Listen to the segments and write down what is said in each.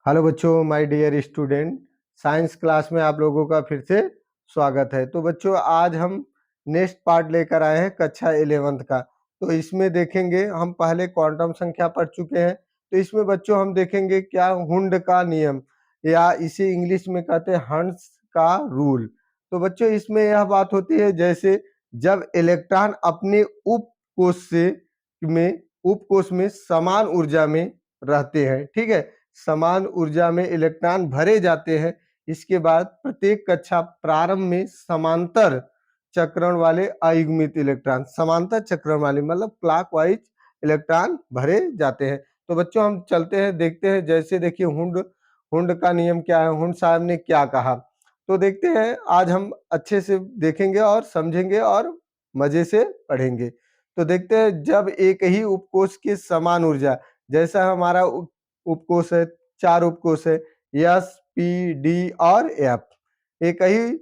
Hello बच्चों, my dear student. Science class में आप लोगों का फिर से स्वागत है। तो बच्चों, आज हम नेक्स्ट पार्ट लेकर आए हैं कक्षा 11th का। तो इसमें देखेंगे, हम पहले क्वांटम संख्या पढ़ चुके हैं। तो इसमें बच्चों हम देखेंगे क्या हुंड का नियम, या इसे इंग्लिश में कहते हैं हंस का रूल। तो बच्चों, इसमें यह बात होती है जैसे जब इलेक्ट्रॉन अपने उपकोष में समान ऊर्जा में रहते हैं, ठीक है, समान ऊर्जा में इलेक्ट्रॉन भरे जाते हैं। इसके बाद प्रत्येक कक्षा प्रारंभ में समांतर चक्रण वाले अयुग्मित इलेक्ट्रॉन, समांतर चक्रण वाले मतलब क्लॉकवाइज इलेक्ट्रॉन भरे जाते हैं। तो बच्चों, हम चलते हैं, देखते हैं। जैसे देखिए हुंड हुंड का नियम क्या है, हुंड साहब ने क्या कहा। तो देखते हैं, आज हम अच्छे से देखेंगे और समझेंगे और मजे से पढ़ेंगे। तो देखते हैं, जब एक ही उपकोष की समान ऊर्जा, जैसा हमारा उपकोष है, 4 उपकोष है, एस, पी, डी और एफ। एक ही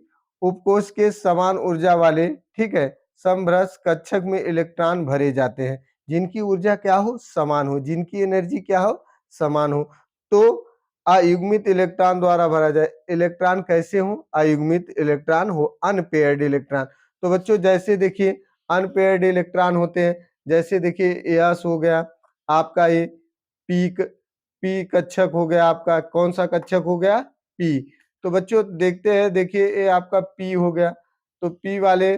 उपकोष के समान ऊर्जा वाले, ठीक है, समभ्रस कक्षक में इलेक्ट्रॉन भरे जाते हैं, जिनकी ऊर्जा क्या हो, समान हो, जिनकी एनर्जी क्या हो, समान हो। तो अयुग्मित इलेक्ट्रॉन द्वारा भरा जाए। इलेक्ट्रॉन कैसे हो, अयुग्मित इलेक्ट्रॉन हो, अनपेयर्ड इलेक्ट्रॉन। तो बच्चों, जैसे देखिए अनपेयर्ड इलेक्ट्रॉन होते हैं, जैसे देखिए एस हो गया आपका, ये पी कक्षक हो गया आपका। कौन सा कक्षक हो गया, पी। तो बच्चों देखते हैं, देखिए ये आपका पी हो गया। तो पी वाले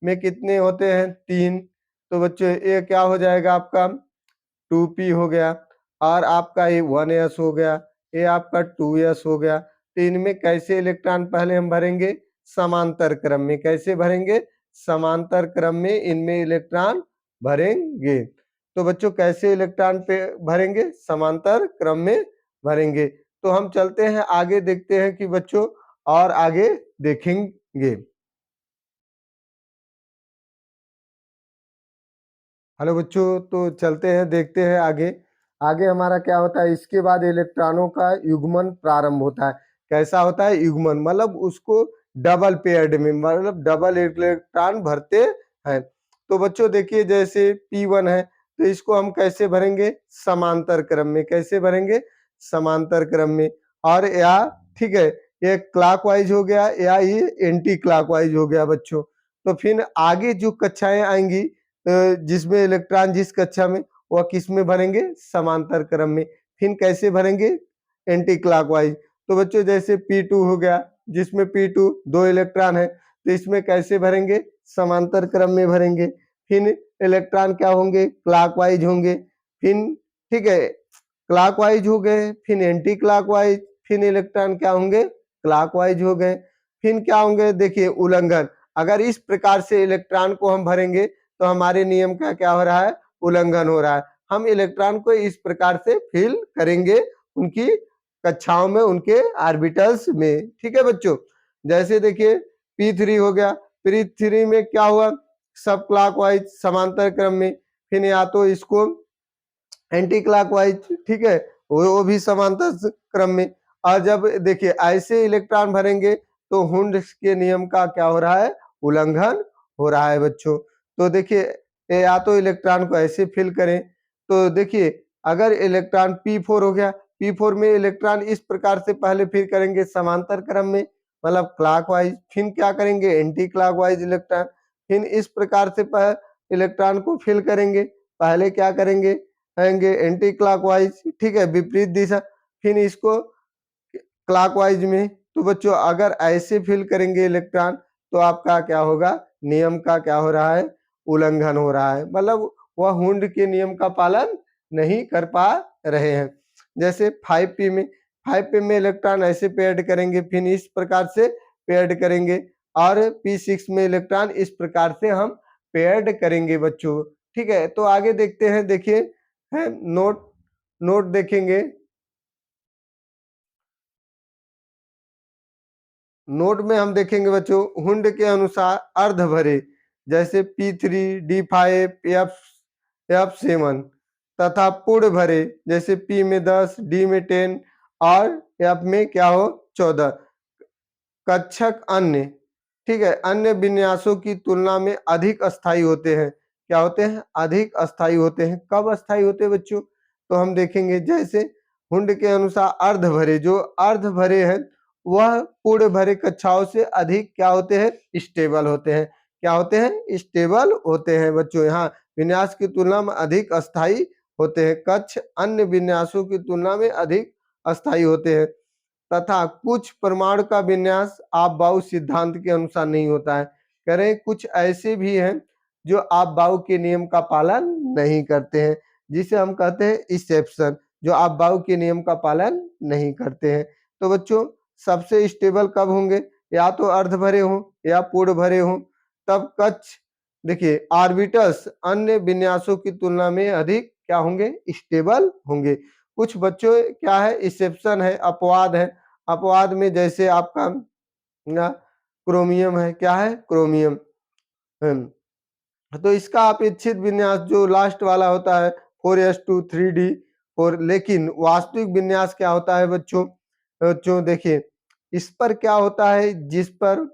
में कितने होते हैं, 3। तो बच्चों ये क्या हो जाएगा आपका, 2p हो गया। और आपका ये 1s हो गया, ये आपका 2s हो गया। तो इनमें कैसे इलेक्ट्रॉन पहले हम भरेंगे, समांतर क्रम में। कैसे भरेंगे, समांतर क्रम में इनमें इलेक्ट्रॉन भरेंगे। तो बच्चों कैसे इलेक्ट्रॉन पे भरेंगे, समांतर क्रम में भरेंगे। तो हम चलते हैं आगे, देखते हैं कि बच्चों और आगे देखेंगे। हेलो बच्चों, तो चलते हैं, देखते हैं आगे। आगे हमारा क्या होता है, इसके बाद इलेक्ट्रॉनों का युग्मन प्रारंभ होता है। कैसा होता है, युग्मन मतलब उसको डबल पेयर्ड में, मतलब डबल इलेक्ट्रॉन भरते हैं। तो बच्चों देखिए, जैसे P1 है, तो इसको हम कैसे भरेंगे, समांतर क्रम में। कैसे भरेंगे, समांतर क्रम में। और या ठीक है, ये क्लॉकवाइज हो गया या ये एंटी क्लॉकवाइज हो गया बच्चों। तो फिर आगे जो कक्षाएं आएंगी, जिसमें इलेक्ट्रॉन जिस कक्षा में, वह किस में भरेंगे, समांतर क्रम में। फिर कैसे भरेंगे, एंटी क्लॉकवाइज। तो बच्चों जैसे P2 हो गया, जिसमें P2 2 इलेक्ट्रॉन है, तो इसमें कैसे भरेंगे, समांतर क्रम में भरेंगे। फिर इलेक्ट्रॉन क्या होंगे, क्लॉकवाइज होंगे। फिर ठीक है, क्लॉकवाइज हो गए, फिर एंटी क्लॉकवाइज, फिर इलेक्ट्रॉन क्या होंगे, क्लॉकवाइज हो गए। फिर क्या होंगे, देखिए उल्लंघन। अगर इस प्रकार से इलेक्ट्रॉन को हम भरेंगे तो हमारे नियम का क्या हो रहा है, उल्लंघन हो रहा है। हम इलेक्ट्रॉन को इस प्रकार से फिल करेंगे उनकी कक्षाओं में, उनके ऑर्बिटल्स में, ठीक है बच्चों। जैसे देखिए P3 हो गया, P3 में क्या हुआ, सब क्लॉकवाइज समांतर क्रम में। फिर या तो इसको एंटी क्लॉकवाइज, ठीक है, वो भी समांतर क्रम में। और जब देखिए ऐसे इलेक्ट्रॉन भरेंगे तो हुंड के नियम का क्या हो रहा है, उल्लंघन हो रहा है बच्चों। तो देखिए या तो इलेक्ट्रॉन को ऐसे फिल करें। तो देखिए अगर इलेक्ट्रॉन P4 हो गया, P4 में इलेक्ट्रॉन इस प्रकार से पहले फिल करेंगे समांतर क्रम में, मतलब क्लॉकवाइज। फिर क्या करेंगे, एंटी क्लॉकवाइज इलेक्ट्रॉन। फिर इस प्रकार से इलेक्ट्रॉन को फिल करेंगे। पहले क्या करेंगे, आएंगे एंटी क्लॉकवाइज, ठीक है, विपरीत दिशा। फिर इसको क्लॉकवाइज में। तो बच्चों अगर ऐसे फिल करेंगे इलेक्ट्रॉन, तो आपका क्या होगा, नियम का क्या हो रहा है, उल्लंघन हो रहा है, मतलब वह हुंड के नियम का पालन नहीं कर पा रहे हैं। जैसे 5p में, 5p में इलेक्ट्रॉन ऐसे पेयर्ड करेंगे, फिर इस प्रकार से पेयर्ड करेंगे। और P6 में इलेक्ट्रॉन इस प्रकार से हम पेयर्ड करेंगे बच्चों, ठीक है। तो आगे देखते हैं, देखिए है नोट नोट देखेंगे। नोट में हम देखेंगे बच्चों, हुंड के अनुसार अर्ध भरे, जैसे P3, D5, F7 तथा पूर्ण भरे, जैसे P में 10, D में 10 और F में क्या हो, 14। कक्षक अन्य, ठीक है, अन्य विन्यासों की तुलना में अधिक अस्थायी होते हैं। क्या होते हैं, अधिक अस्थायी होते हैं। कब अस्थायी होते हैं बच्चों, तो हम देखेंगे जैसे हुंड के अनुसार अर्ध भरे, जो अर्ध भरे हैं वह पूर्ण भरे कक्षाओं से अधिक क्या होते हैं, स्टेबल होते हैं। क्या होते हैं, स्टेबल होते हैं बच्चों। यहाँ विन्यास की तुलना में अधिक अस्थायी होते हैं। कक्ष अन्य विन्यासों की तुलना में अधिक अस्थायी होते हैं तथा कुछ परमाणु का विन्यास आपबाऊ सिद्धांत के अनुसार नहीं होता है। कह रहे कुछ ऐसे भी हैं जो आपबाऊ के नियम का पालन नहीं करते हैं, जिसे हम कहते हैं एक्सेप्शन, जो आपबाऊ के नियम का पालन नहीं करते हैं। तो बच्चों सबसे स्टेबल कब होंगे, या तो अर्ध भरे हों या पूर्ण भरे हों। तब कक्ष देखिए ऑर्बिटल्स अन्य विन्यासों की तुलना में अधिक क्या होंगे, स्टेबल होंगे। कुछ बच्चों क्या है, एक्सेप्शन है, अपवाद है। अपवाद में जैसे आपका क्रोमियम है, क्या है, क्रोमियम। तो इसका अपेक्षित विन्यास जो लास्ट वाला होता है 4s2 3d, और लेकिन वास्तविक विन्यास क्या होता है बच्चों, बच्चों देखिए इस पर क्या होता है, जिस पर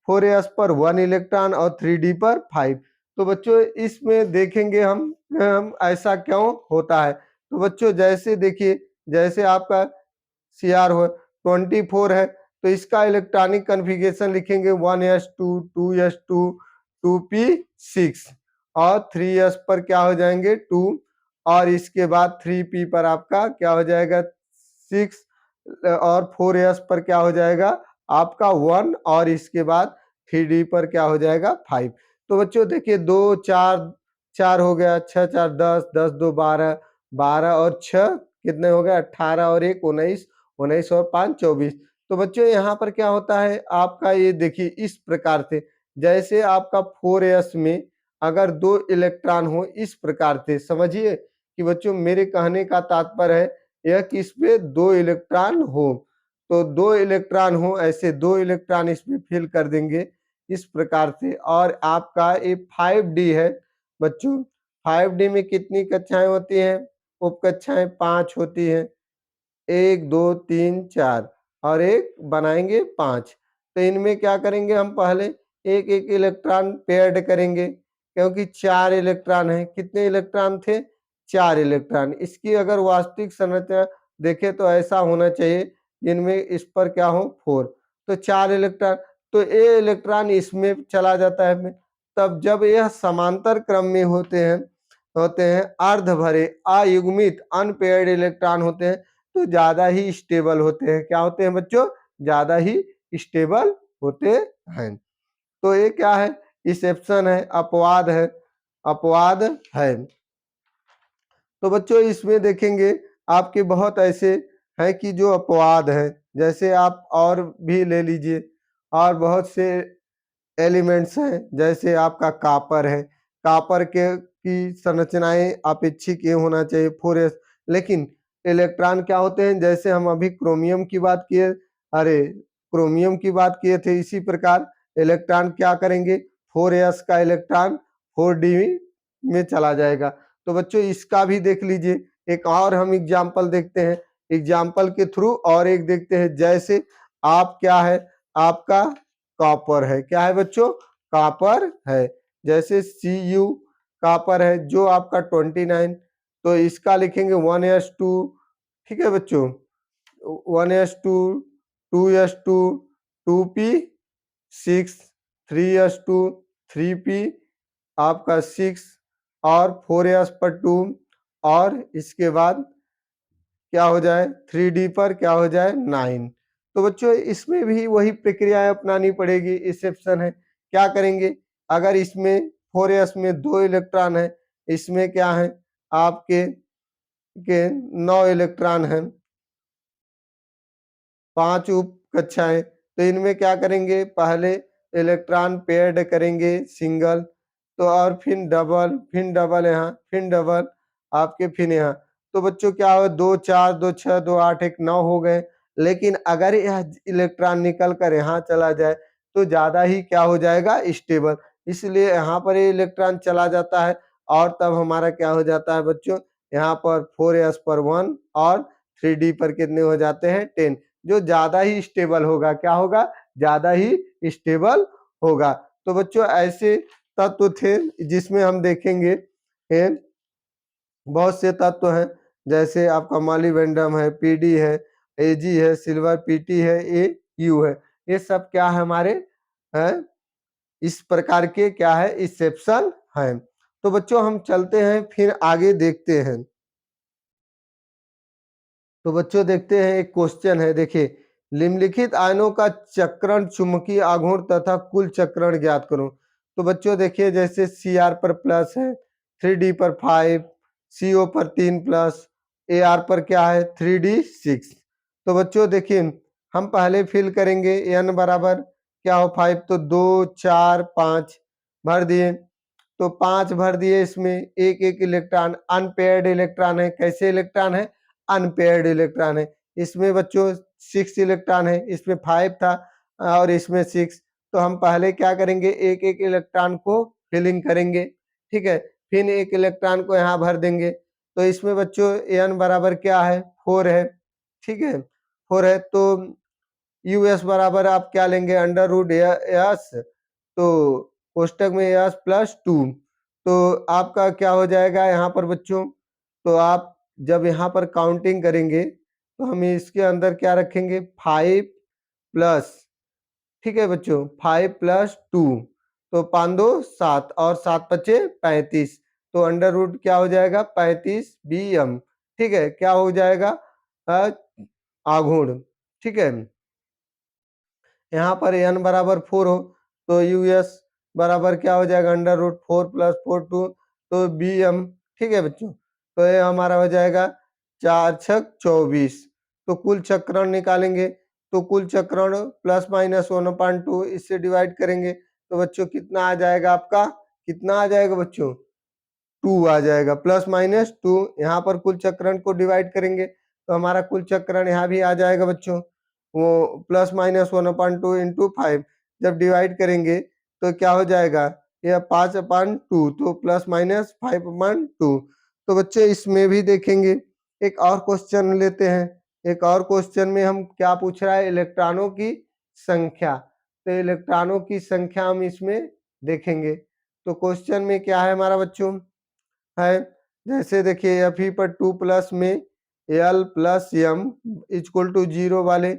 4s पर 1 इलेक्ट्रॉन और 3d पर 5। तो बच्चों इसमें देखेंगे हम ऐसा क्यों होता है। तो बच्चों जैसे देखिए, जैसे आपका Cr हो 24 है, तो इसका इलेक्ट्रॉनिक कन्फिगरेशन लिखेंगे 1s2 2s2 2p6, और 3s पर क्या हो जाएंगे 2, और इसके बाद 3p पर आपका क्या हो जाएगा 6, और 4s पर क्या हो जाएगा आपका 1, और इसके बाद 3d पर क्या हो जाएगा 5। तो बच्चों देखिए 2 4 4 हो गया, 6 4 10 10 2 12 12 और 6 कितने हो गए 18 और 1 19 19 और 5 24। तो बच्चों यहाँ पर क्या होता है आपका, ये देखिए इस प्रकार से, जैसे आपका 4s में अगर 2 इलेक्ट्रॉन हो, इस प्रकार से समझिए कि बच्चों मेरे कहने का तात्पर्य है यह कि इसमें 2 इलेक्ट्रॉन हो, तो 2 इलेक्ट्रॉन हो, ऐसे 2 इलेक्ट्रॉन इसमें फिल कर देंगे इस प्रकार से। और आपका ये 5d है बच्चों, 5d में कितनी कक्षाएं होती हैं, उप कक्षाएं 5 होती हैं, 1 2 3 4, और एक बनाएंगे 5। तो इनमें क्या करेंगे हम, पहले एक एक इलेक्ट्रॉन पेयर्ड करेंगे, क्योंकि 4 इलेक्ट्रॉन है। कितने इलेक्ट्रॉन थे, 4 इलेक्ट्रॉन। इसकी अगर वास्तविक संरचना देखें तो ऐसा होना चाहिए जिनमें इस पर क्या हो 4, तो 4 इलेक्ट्रॉन, तो ये इलेक्ट्रॉन इसमें चला जाता है। तब जब यह समांतर क्रम में होते हैं अर्ध भरे अयुग्मित अनपेयर्ड इलेक्ट्रॉन होते हैं, तो ज्यादा ही स्टेबल होते हैं। क्या होते हैं बच्चों, ज्यादा ही स्टेबल होते हैं। तो ये क्या है, एक्सेप्शन है, अपवाद है, अपवाद है। तो बच्चों इसमें देखेंगे आपके बहुत ऐसे हैं कि जो अपवाद है, जैसे आप और भी ले लीजिए, और बहुत से एलिमेंट्स हैं, जैसे आपका कापर है, कापर के की संरचनाएं अपेक्षिक ये होना चाहिए 4s, लेकिन इलेक्ट्रॉन क्या होते हैं, जैसे हम अभी क्रोमियम की बात किए, अरे क्रोमियम की बात किए थे, इसी प्रकार इलेक्ट्रॉन क्या करेंगे 4s का इलेक्ट्रॉन 4d में चला जाएगा। तो बच्चों इसका भी देख लीजिए, एक और हम एग्जाम्पल देखते हैं, एग्जाम्पल के थ्रू, और एक देखते हैं, जैसे आप क्या है आपका कॉपर है, क्या है बच्चों, कॉपर है, जैसे Cu कॉपर है जो आपका 29, तो इसका लिखेंगे 1s2, ठीक है बच्चों, 1s2 2s2 2p6 3s2 3p आपका 6, और 4s पर 2, और इसके बाद क्या हो जाए 3d पर क्या हो जाए 9। तो बच्चों इसमें भी वही प्रक्रियाएं अपनानी पड़ेगी, एक्सेप्शन है। क्या करेंगे, अगर इसमें 4s में 2 इलेक्ट्रॉन है, इसमें क्या है आपके 9 इलेक्ट्रॉन है, 5 उप कक्षाएं, तो इनमें क्या करेंगे, पहले इलेक्ट्रॉन पेयर्ड करेंगे सिंगल, तो और फिर डबल यहाँ, फिर डबल आपके, फिर यहाँ। तो बच्चों क्या हो 2 4 2 6 2 8 1 9 हो गए। लेकिन अगर यह इलेक्ट्रॉन निकल कर यहाँ चला जाए तो ज्यादा ही क्या हो जाएगा स्टेबल, इसलिए यहाँ पर ये इलेक्ट्रॉन चला जाता है, और तब हमारा क्या हो जाता है बच्चों, यहाँ पर 4s पर 1 और 3d पर कितने हो जाते हैं 10, जो ज्यादा ही स्टेबल होगा, क्या होगा, ज्यादा ही स्टेबल होगा। तो बच्चों ऐसे तत्व थे जिसमें हम देखेंगे बहुत से तत्व हैं, जैसे आपका मॉलिबेंडम है, पीडी है, एजी है, सिल्वर, पीटी है, ए यू है। ये सब क्या है हमारे है, इस प्रकार के क्या है एक्सेप्शन है। तो बच्चों हम चलते हैं फिर आगे देखते हैं। तो बच्चों देखते हैं एक क्वेश्चन है, देखिए निम्नलिखित आयनों का चक्रण चुंबकीय आघूर्ण तथा कुल चक्रण ज्ञात करो। तो बच्चों देखिए जैसे Cr पर प्लस है, 3d पर 5, CO पर 3 प्लस, Ar पर क्या है 3d 6। तो बच्चों देखिए हम पहले फिल करेंगे n बराबर क्या हो 5, तो 2 4 5 भर दिए, तो 5 भर दिए, इसमें एक एक इलेक्ट्रॉन अनपेयर्ड इलेक्ट्रॉन है। कैसे इलेक्ट्रॉन है? अनपेयर्ड इलेक्ट्रॉन है। इसमें बच्चों 6 इलेक्ट्रॉन है, इसमें 5 था और इसमें 6। तो हम पहले क्या करेंगे एक एक इलेक्ट्रॉन को फिलिंग करेंगे, ठीक है, फिर एक इलेक्ट्रॉन को यहाँ भर देंगे। तो इसमें बच्चों n बराबर क्या है 4 है, ठीक है 4 है। तो यूएस बराबर आप क्या लेंगे अंडर रूट एस, तो कोष्टक में एस प्लस 2। तो आपका क्या हो जाएगा यहाँ पर बच्चों, तो आप जब यहाँ पर काउंटिंग करेंगे तो हम इसके अंदर क्या रखेंगे 5 प्लस, ठीक है बच्चों 5 प्लस 2, तो 5 2 7 और 7 पचे 35। तो अंडर रूट क्या हो जाएगा 35 BM, ठीक है, क्या हो जाएगा अ, आघूर्ण, ठीक है। यहाँ पर n बराबर 4 हो तो यूएस बराबर क्या हो जाएगा अंडर रूट 4 प्लस 4 2, तो BM, ठीक है बच्चों। तो ये हमारा हो जाएगा 4 छक 24। तो कुल चक्रण निकालेंगे, तो कुल चक्रण प्लस माइनस 1/2 इससे डिवाइड करेंगे, तो बच्चों कितना आ जाएगा आपका, कितना आ जाएगा बच्चों 2 आ जाएगा, प्लस माइनस 2। यहाँ पर कुल चक्रण को डिवाइड करेंगे तो हमारा कुल चक्रण यहाँ भी आ जाएगा बच्चों, वो प्लस माइनस 1/2 इंटू 5। जब डिवाइड करेंगे तो क्या हो जाएगा यह 5/2, तो प्लस माइनस 5/2। तो बच्चे इसमें भी देखेंगे एक और क्वेश्चन लेते हैं। एक और क्वेश्चन में हम क्या पूछ रहा है इलेक्ट्रॉनों की संख्या, तो इलेक्ट्रॉनों की संख्या हम इसमें देखेंगे। तो क्वेश्चन में क्या है हमारा बच्चों है, जैसे देखिए Fe पर 2 प्लस में L plus M equal to 0 वाले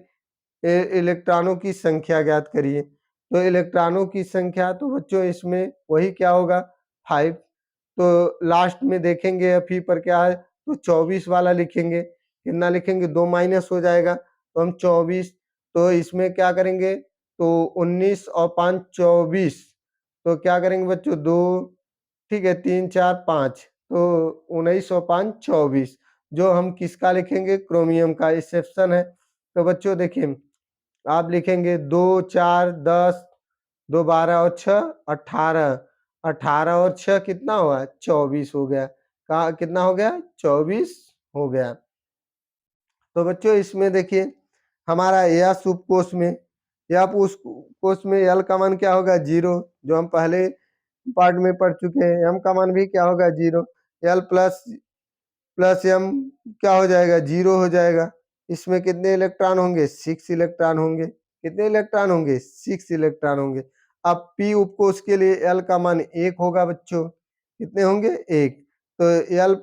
इलेक्ट्रॉनों की संख्या ज्ञात करिए। तो इलेक्ट्रॉनों की संख्या तो बच्चों इसमें वही क्या होगा 5। तो लास्ट में देखेंगे Fe पर क्या है, तो 24 वाला लिखेंगे, कितना लिखेंगे 2 माइनस हो जाएगा, तो हम 24। तो इसमें क्या करेंगे, तो 19 और 5 24, तो क्या करेंगे बच्चों 2, ठीक है 3 4 5, तो 19 और 5 24, जो हम किसका लिखेंगे क्रोमियम का एक्सेप्शन है। तो बच्चों देखिए आप लिखेंगे 2 4 10, 2 12 और 6 18, 18 और 6 कितना हुआ 24 हो गया, कहा कितना हो गया 24 हो गया। तो बच्चों इसमें देखिए हमारा यह उपकोष में या उस कोष में एल का मान क्या होगा 0, जो हम पहले पार्ट में पढ़ चुके हैं। एम का मान भी क्या होगा 0, एल प्लस प्लस एम क्या हो जाएगा 0 हो जाएगा। इसमें कितने इलेक्ट्रॉन होंगे 6 इलेक्ट्रॉन होंगे, कितने इलेक्ट्रॉन होंगे 6 इलेक्ट्रॉन होंगे। अब पी उपकोष के लिए एल का मान 1 होगा बच्चों, कितने होंगे 1, तो एल